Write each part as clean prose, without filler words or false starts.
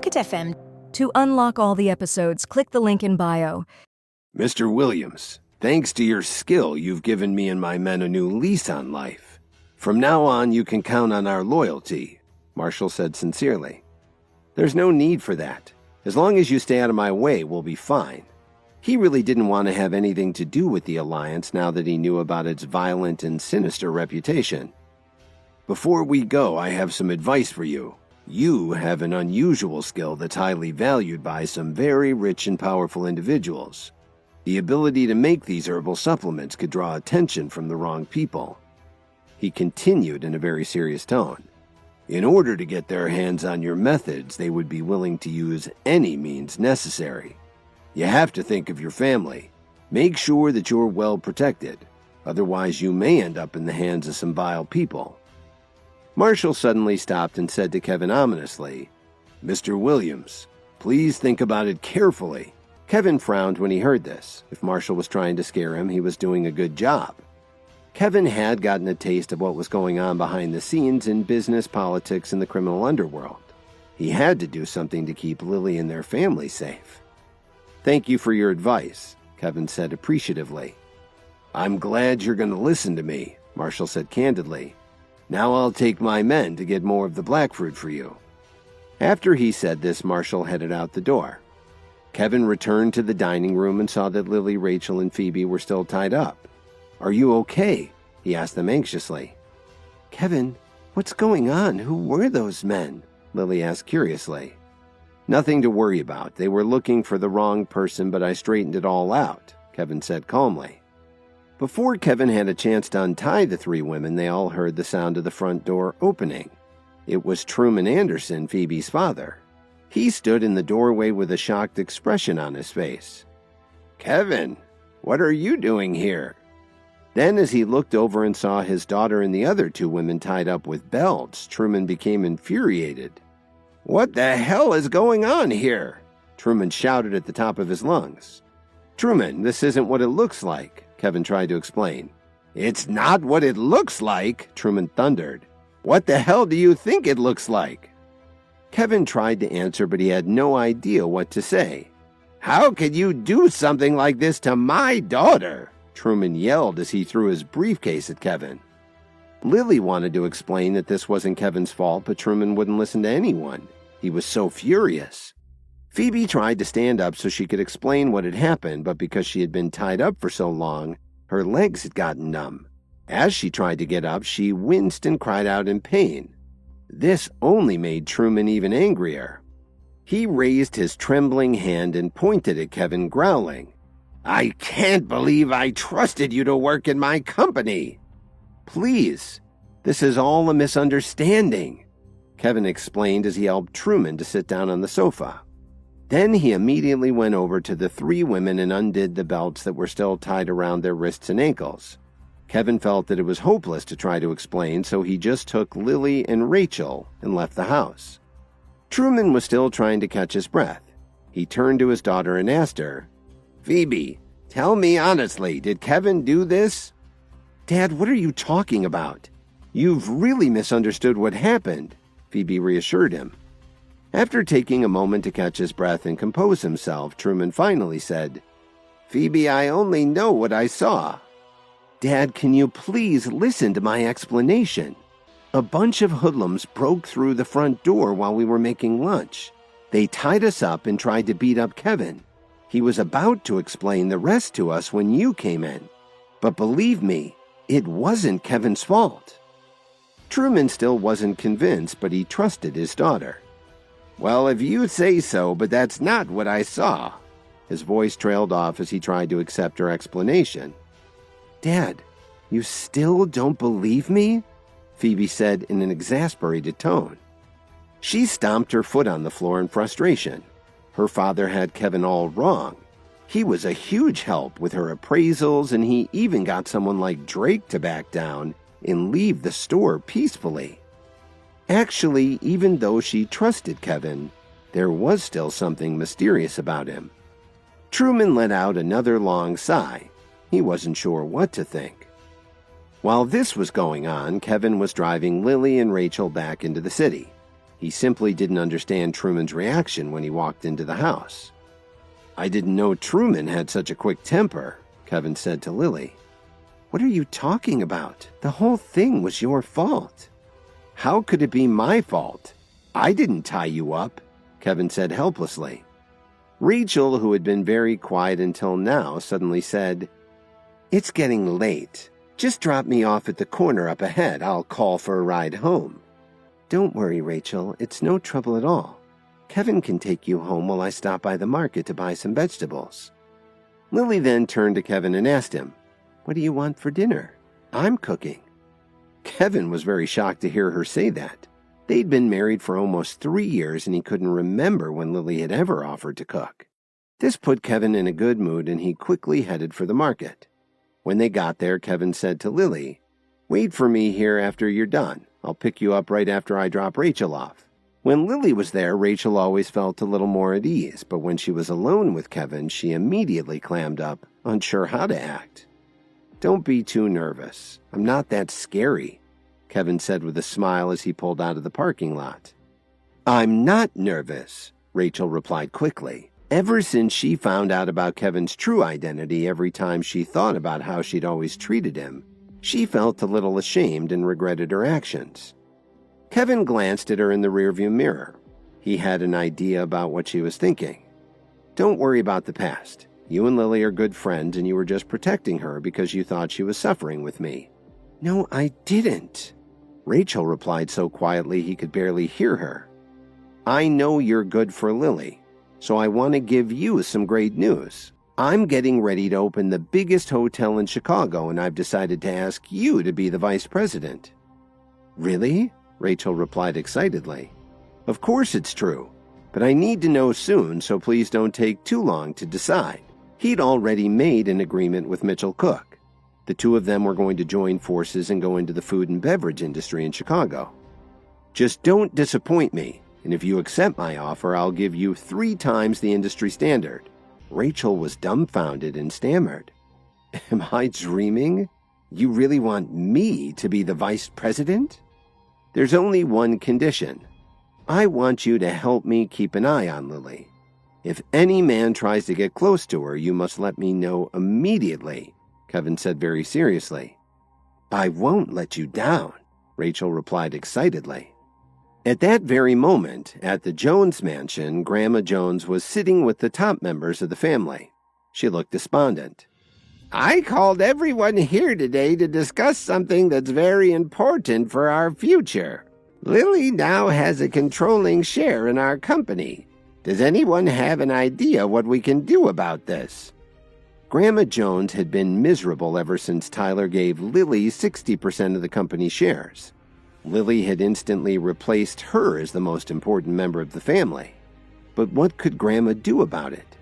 Pocket FM. To unlock all the episodes, click the link in bio. Mr. Williams, thanks to your skill, you've given me and my men a new lease on life. From now on, you can count on our loyalty, Marshall said sincerely. There's no need for that. As long as you stay out of my way, we'll be fine. He really didn't want to have anything to do with the Alliance now that he knew about its violent and sinister reputation. Before we go, I have some advice for you. You have an unusual skill that's highly valued by some very rich and powerful individuals. The ability to make these herbal supplements could draw attention from the wrong people. He continued in a very serious tone. In order to get their hands on your methods, they would be willing to use any means necessary. You have to think of your family. Make sure that you're well protected. Otherwise, you may end up in the hands of some vile people. Marshall suddenly stopped and said to Kevin ominously, Mr. Williams, please think about it carefully. Kevin frowned when he heard this. If Marshall was trying to scare him, he was doing a good job. Kevin had gotten a taste of what was going on behind the scenes in business, politics, and the criminal underworld. He had to do something to keep Lily and their family safe. Thank you for your advice, Kevin said appreciatively. I'm glad you're going to listen to me, Marshall said candidly. Now I'll take my men to get more of the black fruit for you. After he said this, Marshall headed out the door. Kevin returned to the dining room and saw that Lily, Rachel, and Phoebe were still tied up. Are you okay? He asked them anxiously. Kevin, what's going on? Who were those men? Lily asked curiously. Nothing to worry about. They were looking for the wrong person, but I straightened it all out, Kevin said calmly. Before Kevin had a chance to untie the three women, they all heard the sound of the front door opening. It was Truman Anderson, Phoebe's father. He stood in the doorway with a shocked expression on his face. Kevin, what are you doing here? Then, as he looked over and saw his daughter and the other two women tied up with belts, Truman became infuriated. What the hell is going on here? Truman shouted at the top of his lungs. Truman, this isn't what it looks like, Kevin tried to explain. It's not what it looks like, Truman thundered. What the hell do you think it looks like? Kevin tried to answer, but he had no idea what to say. How could you do something like this to my daughter? Truman yelled as he threw his briefcase at Kevin. Lily wanted to explain that this wasn't Kevin's fault, but Truman wouldn't listen to anyone. He was so furious. Phoebe tried to stand up so she could explain what had happened, but because she had been tied up for so long, her legs had gotten numb. As she tried to get up, she winced and cried out in pain. This only made Truman even angrier. He raised his trembling hand and pointed at Kevin, growling, I can't believe I trusted you to work in my company. Please, this is all a misunderstanding, Kevin explained as he helped Truman to sit down on the sofa. Then he immediately went over to the three women and undid the belts that were still tied around their wrists and ankles. Kevin felt that it was hopeless to try to explain, so he just took Lily and Rachel and left the house. Truman was still trying to catch his breath. He turned to his daughter and asked her, Phoebe, tell me honestly, did Kevin do this? Dad, what are you talking about? You've really misunderstood what happened, Phoebe reassured him. After taking a moment to catch his breath and compose himself, Truman finally said, Phoebe, I only know what I saw. Dad, can you please listen to my explanation? A bunch of hoodlums broke through the front door while we were making lunch. They tied us up and tried to beat up Kevin. He was about to explain the rest to us when you came in. But believe me, it wasn't Kevin's fault. Truman still wasn't convinced, but he trusted his daughter. Well, if you say so, but that's not what I saw. His voice trailed off as he tried to accept her explanation. Dad, you still don't believe me? Phoebe said in an exasperated tone. She stomped her foot on the floor in frustration. Her father had Kevin all wrong. He was a huge help with her appraisals, and he even got someone like Drake to back down and leave the store peacefully. Actually, even though she trusted Kevin, there was still something mysterious about him. Truman let out another long sigh. He wasn't sure what to think. While this was going on, Kevin was driving Lily and Rachel back into the city. He simply didn't understand Truman's reaction when he walked into the house. "I didn't know Truman had such a quick temper," Kevin said to Lily. "What are you talking about? The whole thing was your fault." "How could it be my fault? I didn't tie you up," Kevin said helplessly. Rachel, who had been very quiet until now, suddenly said, "It's getting late. Just drop me off at the corner up ahead. I'll call for a ride home." "Don't worry, Rachel. It's no trouble at all. Kevin can take you home while I stop by the market to buy some vegetables." Lily then turned to Kevin and asked him, "What do you want for dinner? I'm cooking." Kevin was very shocked to hear her say that. They'd been married for almost 3 years and he couldn't remember when Lily had ever offered to cook. This put Kevin in a good mood and he quickly headed for the market. When they got there, Kevin said to Lily, "Wait for me here after you're done. I'll pick you up right after I drop Rachel off." When Lily was there, Rachel always felt a little more at ease, but when she was alone with Kevin, she immediately clammed up, unsure how to act. "Don't be too nervous. I'm not that scary," Kevin said with a smile as he pulled out of the parking lot. "I'm not nervous," Rachel replied quickly. Ever since she found out about Kevin's true identity, every time she thought about how she'd always treated him, she felt a little ashamed and regretted her actions. Kevin glanced at her in the rearview mirror. He had an idea about what she was thinking. "Don't worry about the past. You and Lily are good friends and you were just protecting her because you thought she was suffering with me." "No, I didn't," Rachel replied so quietly he could barely hear her. "I know you're good for Lily, so I want to give you some great news. I'm getting ready to open the biggest hotel in Chicago and I've decided to ask you to be the vice president." "Really?" Rachel replied excitedly. "Of course it's true, but I need to know soon, so please don't take too long to decide." He'd already made an agreement with Mitchell Cook. The two of them were going to join forces and go into the food and beverage industry in Chicago. "Just don't disappoint me, and if you accept my offer, I'll give you 3 times the industry standard." Rachel was dumbfounded and stammered. "Am I dreaming? You really want me to be the vice president?" "There's only one condition. I want you to help me keep an eye on Lily. If any man tries to get close to her, you must let me know immediately," Kevin said very seriously. "I won't let you down," Rachel replied excitedly. At that very moment, at the Jones mansion, Grandma Jones was sitting with the top members of the family. She looked despondent. "I called everyone here today to discuss something that's very important for our future. Lily now has a controlling share in our company. Does anyone have an idea what we can do about this?" Grandma Jones had been miserable ever since Tyler gave Lily 60% of the company's shares. Lily had instantly replaced her as the most important member of the family. But what could Grandma do about it?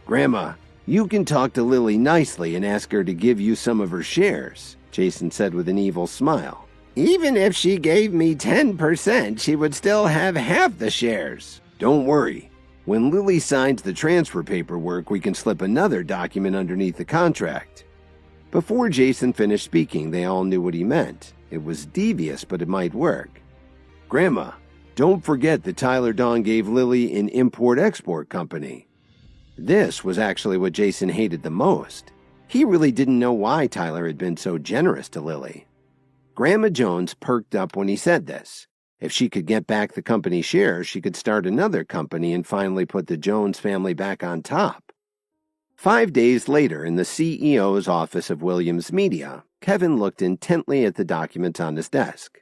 "Grandma, you can talk to Lily nicely and ask her to give you some of her shares," Jason said with an evil smile. "Even if she gave me 10%, she would still have half the shares." "Don't worry. When Lily signs the transfer paperwork, we can slip another document underneath the contract." Before Jason finished speaking, they all knew what he meant. It was devious, but it might work. "Grandma, don't forget that Tyler Dawn gave Lily an import-export company." This was actually what Jason hated the most. He really didn't know why Tyler had been so generous to Lily. Grandma Jones perked up when he said this. If she could get back the company shares, she could start another company and finally put the Jones family back on top. 5 days later, in the CEO's office of Williams Media, Kevin looked intently at the documents on his desk.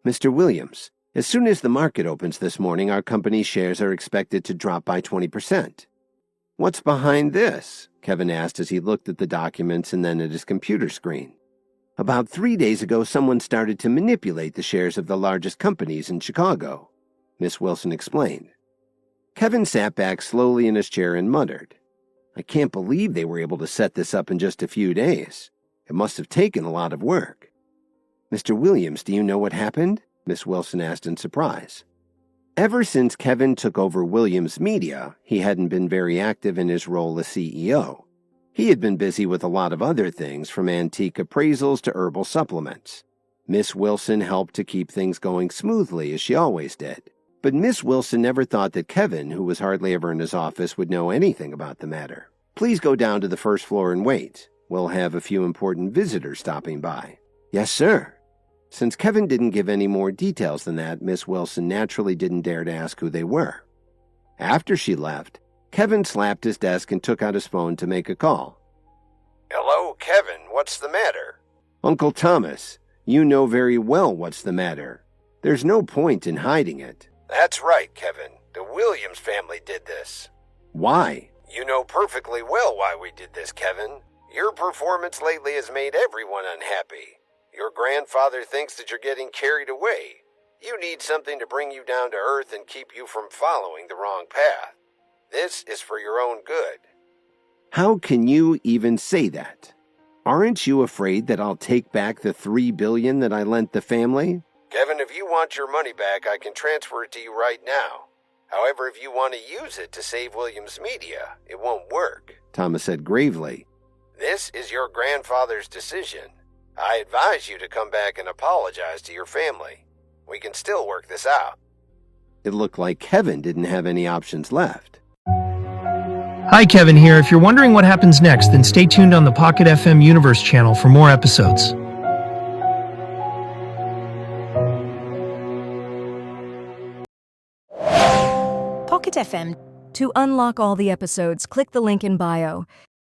"Mr. Williams, as soon as the market opens this morning, our company's shares are expected to drop by 20%. "What's behind this?" Kevin asked as he looked at the documents and then at his computer screen. "About 3 days ago, someone started to manipulate the shares of the largest companies in Chicago," Miss Wilson explained. Kevin sat back slowly in his chair and muttered, "I can't believe they were able to set this up in just a few days. It must have taken a lot of work." "Mr. Williams, do you know what happened?" Miss Wilson asked in surprise. Ever since Kevin took over Williams Media, he hadn't been very active in his role as CEO. He had been busy with a lot of other things, from antique appraisals to herbal supplements. Miss Wilson helped to keep things going smoothly, as she always did. But Miss Wilson never thought that Kevin, who was hardly ever in his office, would know anything about the matter. Please go down to the first floor and wait. We'll have a few important visitors stopping by. Yes, sir. Since Kevin didn't give any more details than that, Miss Wilson naturally didn't dare to ask who they were. After she left, Kevin slapped his desk and took out his phone to make a call. Hello, Kevin. What's the matter? Uncle Thomas, you know very well what's the matter. There's no point in hiding it. That's right, Kevin. The Williams family did this. Why? You know perfectly well why we did this, Kevin. Your performance lately has made everyone unhappy. Your grandfather thinks that you're getting carried away. You need something to bring you down to earth and keep you from following the wrong path. This is for your own good. How can you even say that? Aren't you afraid that I'll take back the $3 billion that I lent the family? Kevin, if you want your money back, I can transfer it to you right now. However, if you want to use it to save Williams Media, it won't work, Thomas said gravely. This is your grandfather's decision. I advise you to come back and apologize to your family. We can still work this out. It looked like Kevin didn't have any options left. Hi, Kevin here. If you're wondering what happens next, then stay tuned on the Pocket FM Universe channel for more episodes. Pocket FM. To unlock all the episodes, click the link in bio.